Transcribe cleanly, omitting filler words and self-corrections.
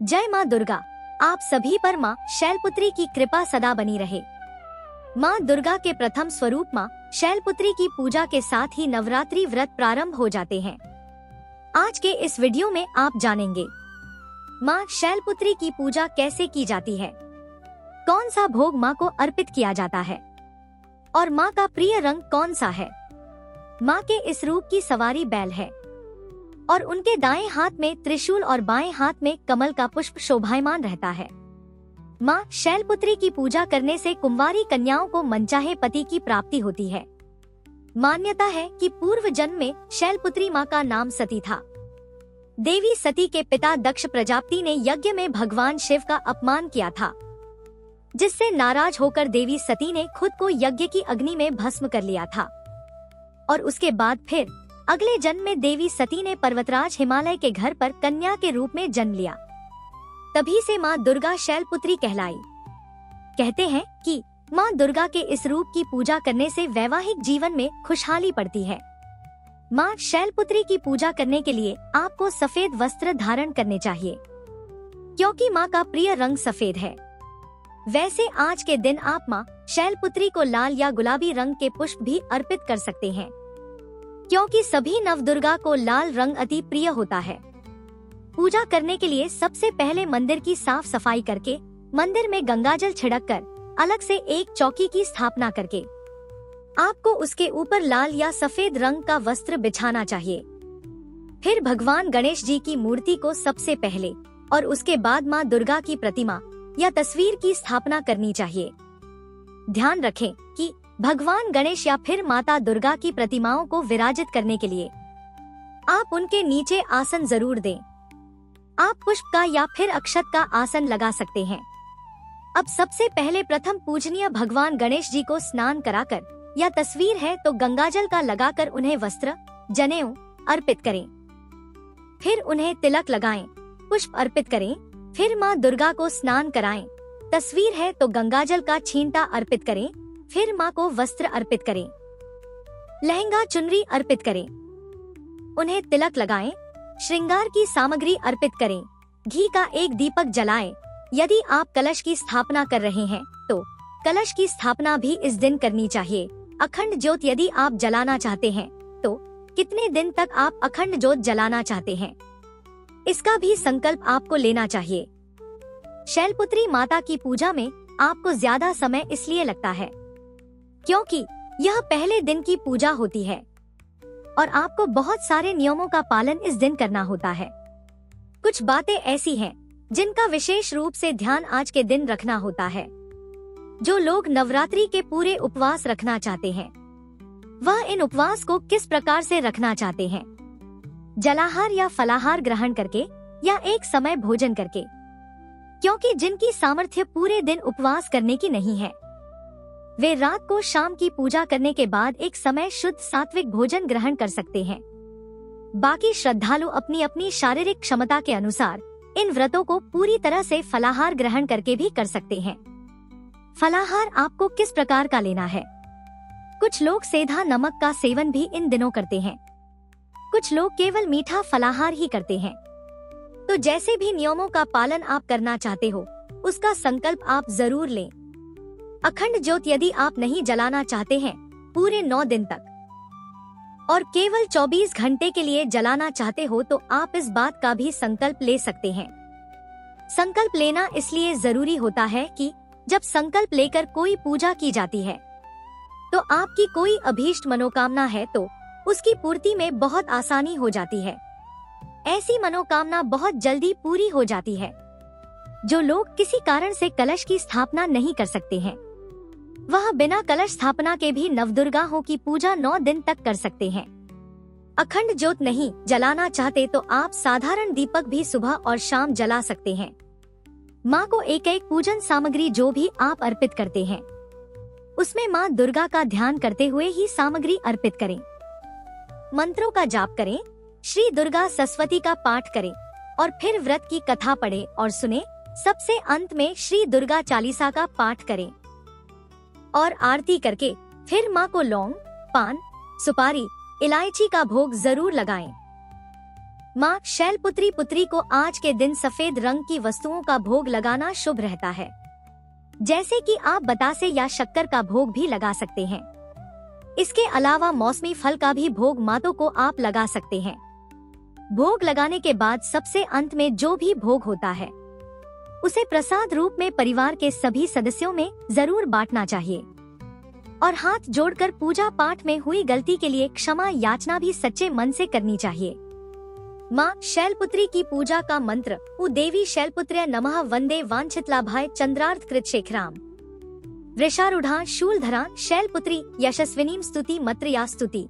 जय माँ दुर्गा। आप सभी पर माँ शैलपुत्री की कृपा सदा बनी रहे। माँ दुर्गा के प्रथम स्वरूप माँ शैलपुत्री की पूजा के साथ ही नवरात्रि व्रत प्रारंभ हो जाते हैं। आज के इस वीडियो में आप जानेंगे माँ शैलपुत्री की पूजा कैसे की जाती है, कौन सा भोग माँ को अर्पित किया जाता है और माँ का प्रिय रंग कौन सा है। माँ के इस रूप की सवारी बैल है और उनके दाएं हाथ में त्रिशूल और बाएं हाथ में कमल का पुष्प शोभायमान रहता है। माँ शैलपुत्री की पूजा करने से कुंवारी कन्याओं को मनचाहे पति की प्राप्ति होती है। मान्यता है कि पूर्व जन्म में शैलपुत्री माँ का नाम सती था। देवी सती के पिता दक्ष प्रजापति ने यज्ञ में भगवान शिव का अपमान किया था, जिससे नाराज होकर देवी सती ने खुद को यज्ञ की अग्नि में भस्म कर लिया था और उसके बाद फिर अगले जन्म में देवी सती ने पर्वतराज हिमालय के घर पर कन्या के रूप में जन्म लिया। तभी से माँ दुर्गा शैलपुत्री कहलाई। कहते हैं कि माँ दुर्गा के इस रूप की पूजा करने से वैवाहिक जीवन में खुशहाली पड़ती है। माँ शैलपुत्री की पूजा करने के लिए आपको सफेद वस्त्र धारण करने चाहिए, क्योंकि माँ का प्रिय रंग सफेद है। वैसे आज के दिन आप माँ शैलपुत्री को लाल या गुलाबी रंग के पुष्प भी अर्पित कर सकते हैं, क्योंकि सभी नवदुर्गा को लाल रंग अति प्रिय होता है। पूजा करने के लिए सबसे पहले मंदिर की साफ सफाई करके मंदिर में गंगाजल छिड़ककर अलग से एक चौकी की स्थापना करके आपको उसके ऊपर लाल या सफेद रंग का वस्त्र बिछाना चाहिए। फिर भगवान गणेश जी की मूर्ति को सबसे पहले और उसके बाद माँ दुर्गा की प्रतिमा या तस्वीर की स्थापना करनी चाहिए। ध्यान रखें कि भगवान गणेश या फिर माता दुर्गा की प्रतिमाओं को विराजित करने के लिए आप उनके नीचे आसन जरूर दें। आप पुष्प का या फिर अक्षत का आसन लगा सकते हैं। अब सबसे पहले प्रथम पूजनीय भगवान गणेश जी को स्नान कराकर या तस्वीर है तो गंगाजल का लगाकर उन्हें वस्त्र जनेऊ अर्पित करें। फिर उन्हें तिलक लगाएं, पुष्प अर्पित करें। फिर माँ दुर्गा को स्नान कराएं। तस्वीर है तो गंगाजल का छींटा अर्पित करें। फिर माँ को वस्त्र अर्पित करें, लहंगा चुनरी अर्पित करें, उन्हें तिलक लगाएं, श्रृंगार की सामग्री अर्पित करें, घी का एक दीपक जलाएं। यदि आप कलश की स्थापना कर रहे हैं तो कलश की स्थापना भी इस दिन करनी चाहिए। अखंड ज्योत यदि आप जलाना चाहते हैं तो कितने दिन तक आप अखंड ज्योत जलाना चाहते हैं, इसका भी संकल्प आपको लेना चाहिए। शैलपुत्री माता की पूजा में आपको ज्यादा समय इसलिए लगता है क्योंकि यह पहले दिन की पूजा होती है और आपको बहुत सारे नियमों का पालन इस दिन करना होता है। कुछ बातें ऐसी हैं जिनका विशेष रूप से ध्यान आज के दिन रखना होता है। जो लोग नवरात्रि के पूरे उपवास रखना चाहते हैं वह इन उपवास को किस प्रकार से रखना चाहते हैं, जलाहार या फलाहार ग्रहण करके या एक समय भोजन करके, क्योंकि जिनकी सामर्थ्य पूरे दिन उपवास करने की नहीं है वे रात को शाम की पूजा करने के बाद एक समय शुद्ध सात्विक भोजन ग्रहण कर सकते हैं। बाकी श्रद्धालु अपनी अपनी शारीरिक क्षमता के अनुसार इन व्रतों को पूरी तरह से फलाहार ग्रहण करके भी कर सकते हैं। फलाहार आपको किस प्रकार का लेना है? कुछ लोग सेंधा नमक का सेवन भी इन दिनों करते हैं, कुछ लोग केवल मीठा फलाहार ही करते हैं। तो जैसे भी नियमों का पालन आप करना चाहते हो उसका संकल्प आप जरूर लें। अखंड ज्योत यदि आप नहीं जलाना चाहते हैं पूरे 9 दिन तक और केवल 24 घंटे के लिए जलाना चाहते हो तो आप इस बात का भी संकल्प ले सकते हैं। संकल्प लेना इसलिए जरूरी होता है कि जब संकल्प लेकर कोई पूजा की जाती है तो आपकी कोई अभीष्ट मनोकामना है तो उसकी पूर्ति में बहुत आसानी हो जाती है। ऐसी मनोकामना बहुत जल्दी पूरी हो जाती है। जो लोग किसी कारण से कलश की स्थापना नहीं कर सकते हैं वह बिना कलश स्थापना के भी नवदुर्गाओं की पूजा 9 दिन तक कर सकते हैं। अखंड ज्योत नहीं जलाना चाहते तो आप साधारण दीपक भी सुबह और शाम जला सकते हैं। माँ को एक एक पूजन सामग्री जो भी आप अर्पित करते हैं उसमें माँ दुर्गा का ध्यान करते हुए ही सामग्री अर्पित करें। मंत्रों का जाप करें, श्री दुर्गा सरस्वती का पाठ करें और फिर व्रत की कथा पढ़ें और सुने। सबसे अंत में श्री दुर्गा चालीसा का पाठ करें और आरती करके फिर माँ को लौंग, पान, सुपारी, इलायची का भोग जरूर लगाएं। माँ शैलपुत्री पुत्री को आज के दिन सफेद रंग की वस्तुओं का भोग लगाना शुभ रहता है, जैसे कि आप बतासे या शक्कर का भोग भी लगा सकते हैं। इसके अलावा मौसमी फल का भी भोग मातों को आप लगा सकते हैं। भोग लगाने के बाद सबसे अंत में जो भी भोग होता है उसे प्रसाद रूप में परिवार के सभी सदस्यों में जरूर बांटना चाहिए और हाथ जोड़कर पूजा पाठ में हुई गलती के लिए क्षमा याचना भी सच्चे मन से करनी चाहिए। माँ शैलपुत्री की पूजा का मंत्र उ देवी शैलपुत्र्य नमः वंदे वांछितलाभाय चंद्रार्थ कृत शेखराम वृषारूढ़ा शूलधरा शैलपुत्री यशस्विनीम स्तुति मत्र या स्तुति।